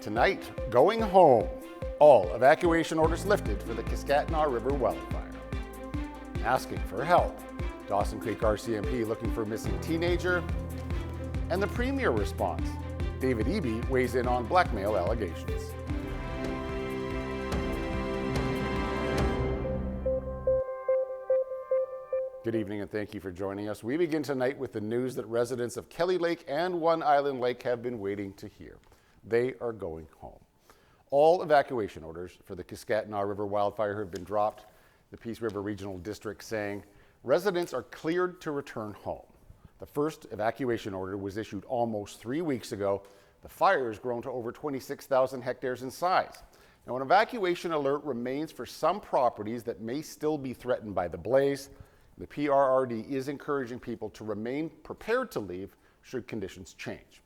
Tonight, going home. All evacuation orders lifted for the Kiskatinaw River wildfire. Asking for help. Dawson Creek RCMP looking for missing teenager. And the Premier response. David Eby weighs in on blackmail allegations. Good evening and thank you for joining us. We begin tonight with the news that residents of Kelly Lake and One Island Lake have been waiting to hear. They are going home. All evacuation orders for the Kiskatinaw River wildfire have been dropped. The Peace River Regional District saying residents are cleared to return home. The first evacuation order was issued almost 3 weeks ago. The fire has grown to over 26,000 hectares in size. Now, an evacuation alert remains for some properties that may still be threatened by the blaze. The PRRD is encouraging people to remain prepared to leave should conditions change.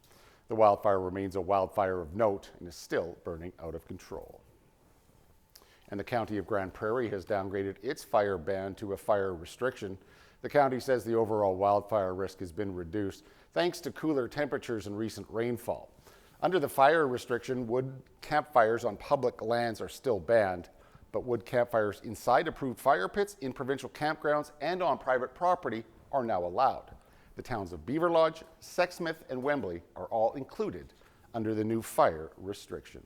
The wildfire remains a wildfire of note and is still burning out of control. And the County of Grand Prairie has downgraded its fire ban to a fire restriction. The county says the overall wildfire risk has been reduced thanks to cooler temperatures and recent rainfall. Under the fire restriction, wood campfires on public lands are still banned, but wood campfires inside approved fire pits, in provincial campgrounds, and on private property are now allowed. The towns of Beaver Lodge, Sexsmith, and Wembley are all included under the new fire restriction.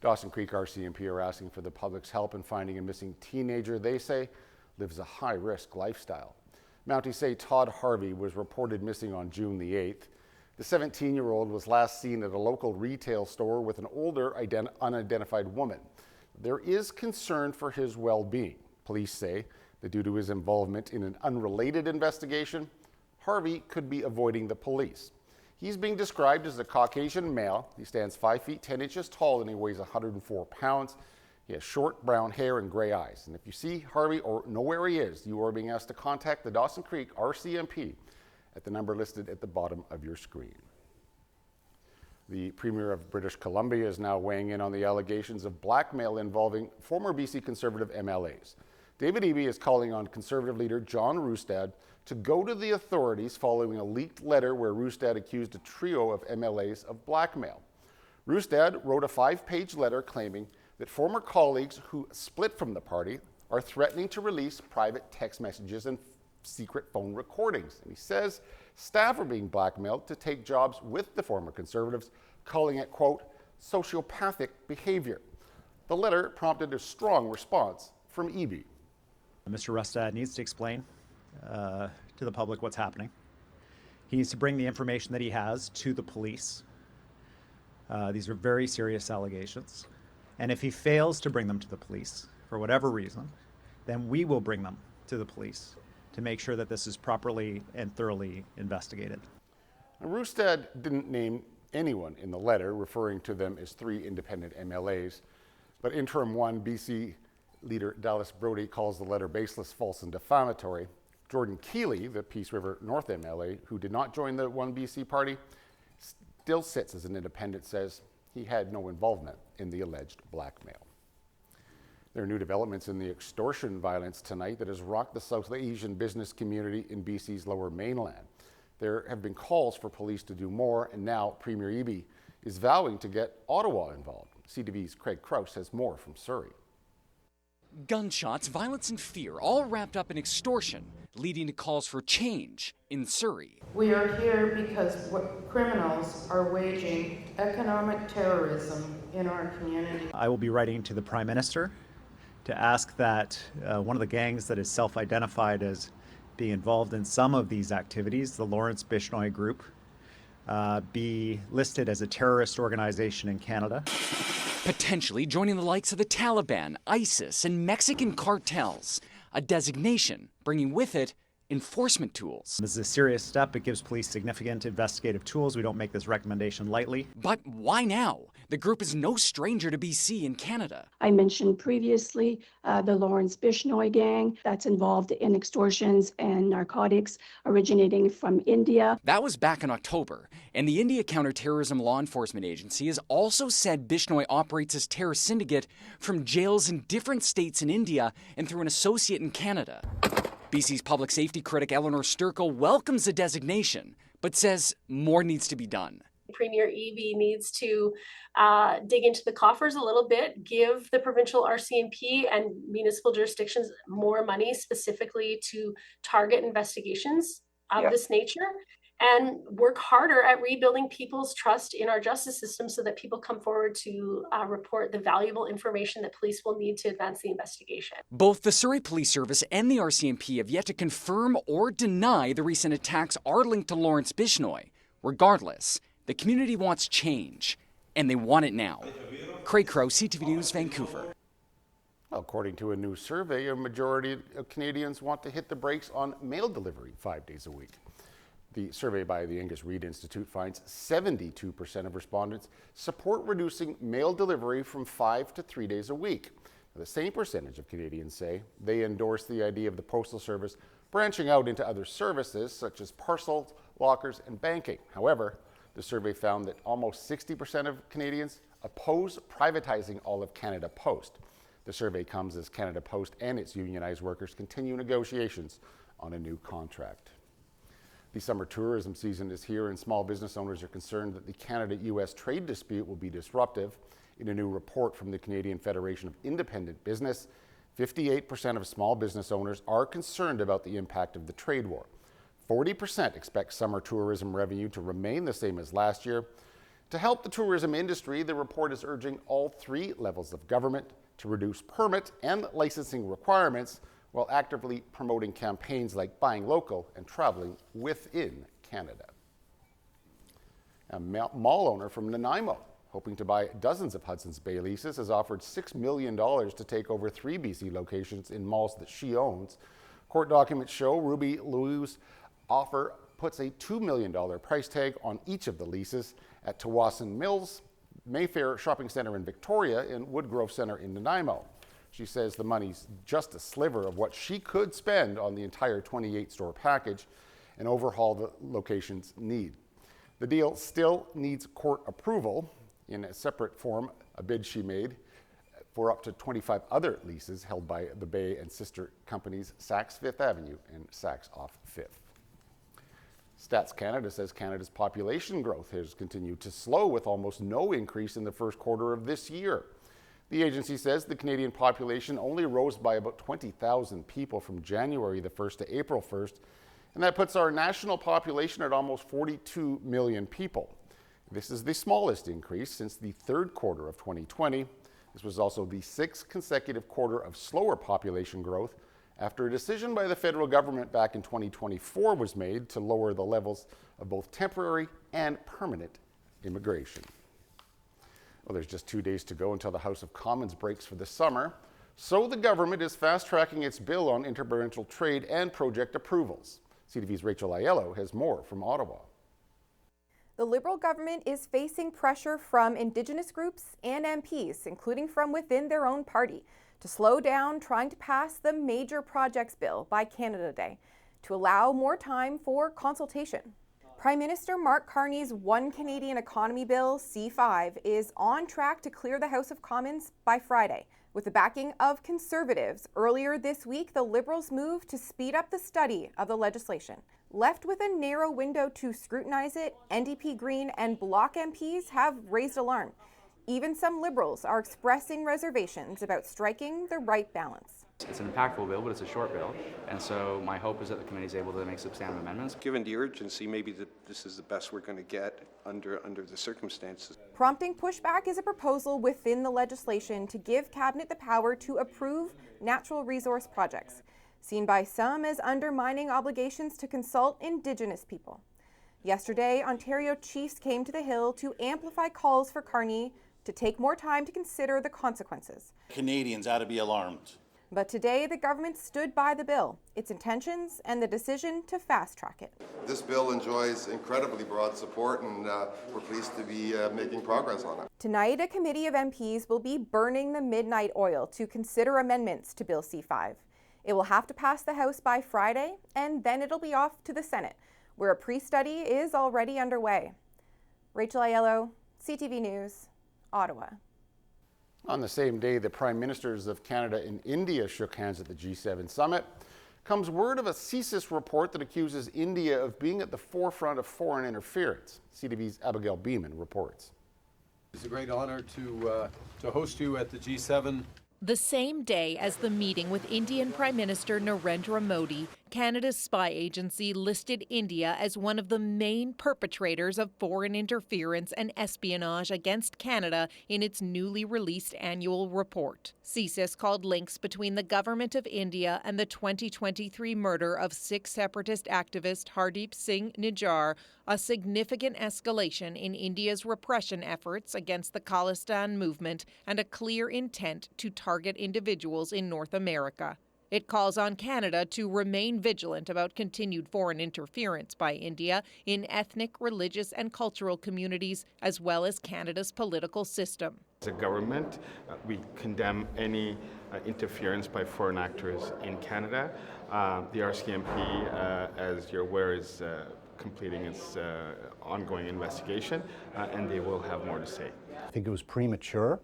Dawson Creek RCMP are asking for the public's help in finding a missing teenager they say lives a high-risk lifestyle. Mounties say Todd Harvey was reported missing on June the 8th. The 17-year-old was last seen at a local retail store with an older unidentified woman. There is concern for his well-being. Police say that due to his involvement in an unrelated investigation, Harvey could be avoiding the police. He's being described as a Caucasian male. He stands 5 feet 10 inches tall and he weighs 104 pounds. He has short brown hair and gray eyes. And if you see Harvey or know where he is, you are being asked to contact the Dawson Creek RCMP at the number listed at the bottom of your screen. The Premier of British Columbia is now weighing in on the allegations of blackmail involving former BC Conservative MLAs. David Eby is calling on Conservative leader John Roustad to go to the authorities following a leaked letter where Roustad accused a trio of MLAs of blackmail. Roustad wrote a 5-page letter claiming that former colleagues who split from the party are threatening to release private text messages and secret phone recordings. And he says staff are being blackmailed to take jobs with the former Conservatives, calling it, quote, sociopathic behavior. The letter prompted a strong response from Eby. Mr. Roustad needs to explain to the public what's happening. He needs to bring the information that he has to the police. These are very serious allegations. And if he fails to bring them to the police, for whatever reason, then we will bring them to the police to make sure that this is properly and thoroughly investigated. Roustad didn't name anyone in the letter, referring to them as 3 independent MLAs, but Interim 1 BC leader Dallas Brody calls the letter baseless, false, and defamatory. Jordan Keeley, the Peace River North MLA, who did not join the 1BC party, still sits as an independent, says he had no involvement in the alleged blackmail. There are new developments in the extortion violence tonight that has rocked the South Asian business community in BC's Lower Mainland. There have been calls for police to do more, and now Premier Eby is vowing to get Ottawa involved. CTV's Craig Krause has more from Surrey. Gunshots, violence, and fear all wrapped up in extortion, leading to calls for change in Surrey. We are here because criminals are waging economic terrorism in our community. I will be writing to the Prime Minister to ask that one of the gangs that is self-identified as being involved in some of these activities, the Lawrence Bishnoi Group, be listed as a terrorist organization in Canada. Potentially joining the likes of the Taliban, ISIS, and Mexican cartels. A designation bringing with it enforcement tools. This is a serious step. It gives police significant investigative tools. We don't make this recommendation lightly. But why now? The group is no stranger to BC and Canada. I mentioned previously the Lawrence Bishnoi gang that's involved in extortions and narcotics originating from India. That was back in October, and the India Counterterrorism Law Enforcement Agency has also said Bishnoi operates as terrorist syndicate from jails in different states in India and through an associate in Canada. BC's public safety critic Eleanor Sturkle welcomes the designation, but says more needs to be done. Premier Eby needs to dig into the coffers a little bit, give the provincial RCMP and municipal jurisdictions more money specifically to target investigations of this nature, and work harder at rebuilding people's trust in our justice system so that people come forward to report the valuable information that police will need to advance the investigation. Both the Surrey Police Service and the RCMP have yet to confirm or deny the recent attacks are linked to Lawrence Bishnoi. Regardless, the community wants change, and they want it now. Craig Crow, CTV News, Vancouver. According to a new survey, a majority of Canadians want to hit the brakes on mail delivery 5 days a week. The survey by the Angus Reid Institute finds 72% of respondents support reducing mail delivery from 5 to 3 days a week. The same percentage of Canadians say they endorse the idea of the Postal Service branching out into other services such as parcels, lockers, and banking. However, the survey found that almost 60% of Canadians oppose privatizing all of Canada Post. The survey comes as Canada Post and its unionized workers continue negotiations on a new contract. The summer tourism season is here, and small business owners are concerned that the Canada-US trade dispute will be disruptive. In a new report from the Canadian Federation of Independent Business, 58% of small business owners are concerned about the impact of the trade war. 40% expect summer tourism revenue to remain the same as last year. To help the tourism industry, the report is urging all 3 levels of government to reduce permit and licensing requirements while actively promoting campaigns like buying local and traveling within Canada. A mall owner from Nanaimo, hoping to buy dozens of Hudson's Bay leases, has offered $6 million to take over 3 BC locations in malls that she owns. Court documents show Ruby Lou's offer puts a $2 million price tag on each of the leases at Tawasin Mills, Mayfair Shopping Centre in Victoria, and Woodgrove Centre in Nanaimo. She says the money's just a sliver of what she could spend on the entire 28-store package and overhaul the locations need. The deal still needs court approval. In a separate form, a bid she made for up to 25 other leases held by the Bay and sister companies Saks Fifth Avenue and Saks off 5th. Stats Canada says Canada's population growth has continued to slow, with almost no increase in the first quarter of this year. The agency says the Canadian population only rose by about 20,000 people from January the 1st to April 1st, and that puts our national population at almost 42 million people. This is the smallest increase since the third quarter of 2020. This was also the 6th consecutive quarter of slower population growth after a decision by the federal government back in 2024 was made to lower the levels of both temporary and permanent immigration. Well, there's just 2 days to go until the House of Commons breaks for the summer, so the government is fast-tracking its bill on interprovincial trade and project approvals. CTV's Rachel Aiello has more from Ottawa. The Liberal government is facing pressure from Indigenous groups and MPs, including from within their own party, to slow down trying to pass the Major Projects Bill by Canada Day to allow more time for consultation. Prime Minister Mark Carney's One Canadian Economy Bill, C5, is on track to clear the House of Commons by Friday. With the backing of Conservatives, earlier this week, the Liberals moved to speed up the study of the legislation. Left with a narrow window to scrutinize it, NDP, Green, and Bloc MPs have raised alarm. Even some Liberals are expressing reservations about striking the right balance. It's an impactful bill, but it's a short bill, and so my hope is that the committee is able to make substantive amendments. Given the urgency, maybe this is the best we're going to get under the circumstances. Prompting pushback is a proposal within the legislation to give Cabinet the power to approve natural resource projects, seen by some as undermining obligations to consult Indigenous people. Yesterday, Ontario chiefs came to the Hill to amplify calls for Carney to take more time to consider the consequences. Canadians ought to be alarmed. But today, the government stood by the bill, its intentions, and the decision to fast-track it. This bill enjoys incredibly broad support, and we're pleased to be making progress on it. Tonight, a committee of MPs will be burning the midnight oil to consider amendments to Bill C5. It will have to pass the House by Friday, and then it'll be off to the Senate, where a pre-study is already underway. Rachel Aiello, CTV News, Ottawa. On the same day, the Prime Ministers of Canada and India shook hands at the G7 summit. comes word of a CSIS report that accuses India of being at the forefront of foreign interference. CTV's Abigail Beeman reports. It's a great honor to host you at the G7. The same day as the meeting with Indian Prime Minister Narendra Modi, Canada's spy agency listed India as one of the main perpetrators of foreign interference and espionage against Canada in its newly released annual report. CSIS called links between the government of India and the 2023 murder of Sikh separatist activist Hardeep Singh Nijjar a significant escalation in India's repression efforts against the Khalistan movement and a clear intent to target individuals in North America. It calls on Canada to remain vigilant about continued foreign interference by India in ethnic, religious, and cultural communities, as well as Canada's political system. As a government, we condemn any interference by foreign actors in Canada. The RCMP, as you're aware, is completing its ongoing investigation, and they will have more to say. I think it was premature.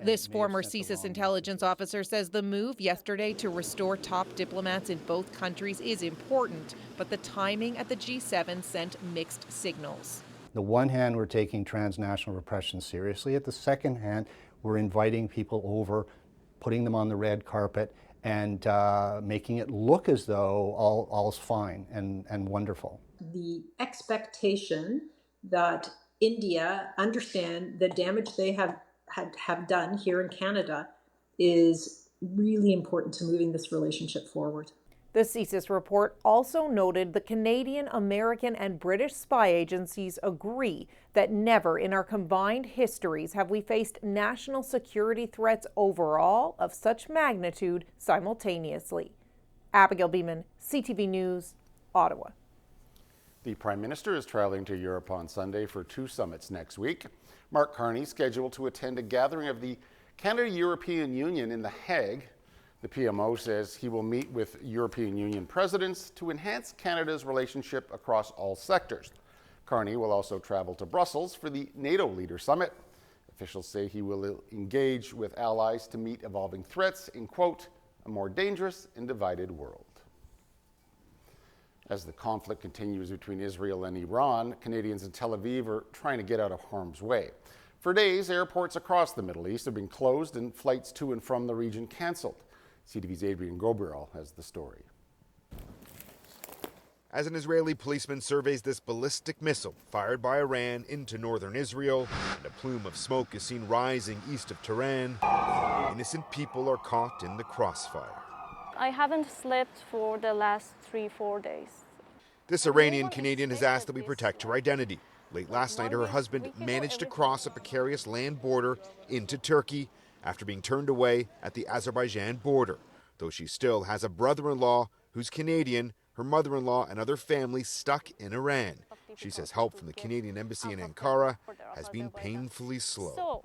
This former CSIS intelligence officer says the move yesterday to restore top diplomats in both countries is important, but the timing at the G7 sent mixed signals. On the one hand, we're taking transnational repression seriously. At the second hand, we're inviting people over, putting them on the red carpet, and making it look as though all's fine and wonderful. The expectation that India understand the damage they have done here in Canada is really important to moving this relationship forward. The CSIS report also noted the Canadian, American, and British spy agencies agree that never in our combined histories have we faced national security threats overall of such magnitude simultaneously. Abigail Beeman, CTV News, Ottawa. The Prime Minister is traveling to Europe on Sunday for 2 summits next week. Mark Carney scheduled to attend a gathering of the Canada-European Union in The Hague. The PMO says he will meet with European Union presidents to enhance Canada's relationship across all sectors. Carney will also travel to Brussels for the NATO Leader Summit. Officials say he will engage with allies to meet evolving threats in, quote, a more dangerous and divided world. As the conflict continues between Israel and Iran, Canadians in Tel Aviv are trying to get out of harm's way. For days, airports across the Middle East have been closed and flights to and from the region canceled. CTV's Adrian Gobriel has the story. As an Israeli policeman surveys this ballistic missile fired by Iran into northern Israel, and a plume of smoke is seen rising east of Tehran, innocent people are caught in the crossfire. I haven't slept for the last 3-4 days. This Iranian Canadian has asked that we protect her identity. Late last night, her husband managed to cross a precarious land border into Turkey after being turned away at the Azerbaijan border. Though she still has a brother-in-law who's Canadian, her mother-in-law and other family stuck in Iran. She says help from the Canadian embassy in Ankara has been painfully slow. So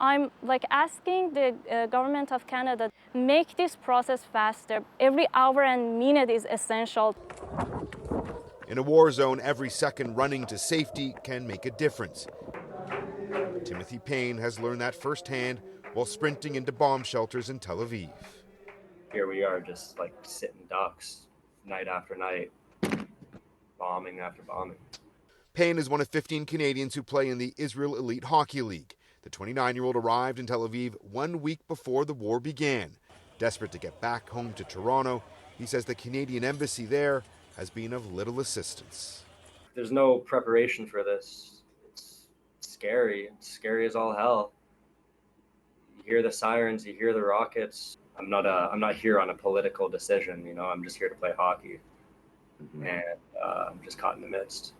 I'm asking the government of Canada, make this process faster. Every hour and minute is essential. In a war zone, every second running to safety can make a difference. Timothy Payne has learned that firsthand while sprinting into bomb shelters in Tel Aviv. Here we are just sitting ducks night after night, bombing after bombing. Payne is one of 15 Canadians who play in the Israel Elite Hockey League. The 29-year-old arrived in Tel Aviv 1 week before the war began. Desperate to get back home to Toronto, he says the Canadian embassy there has been of little assistance. There's no preparation for this. It's scary. It's scary as all hell. You hear the sirens, you hear the rockets. I'm not here on a political decision, I'm just here to play hockey. And I'm just caught in the midst.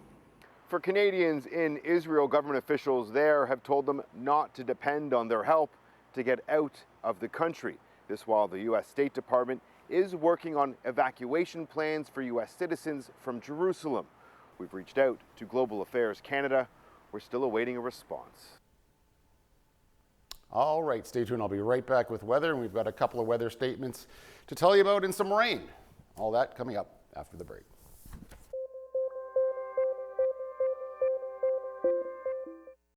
For Canadians in Israel, government officials there have told them not to depend on their help to get out of the country. This while the U.S. State Department is working on evacuation plans for U.S. citizens from Jerusalem. We've reached out to Global Affairs Canada. We're still awaiting a response. All right, stay tuned. I'll be right back with weather, and we've got a couple of weather statements to tell you about and some rain. All that coming up after the break.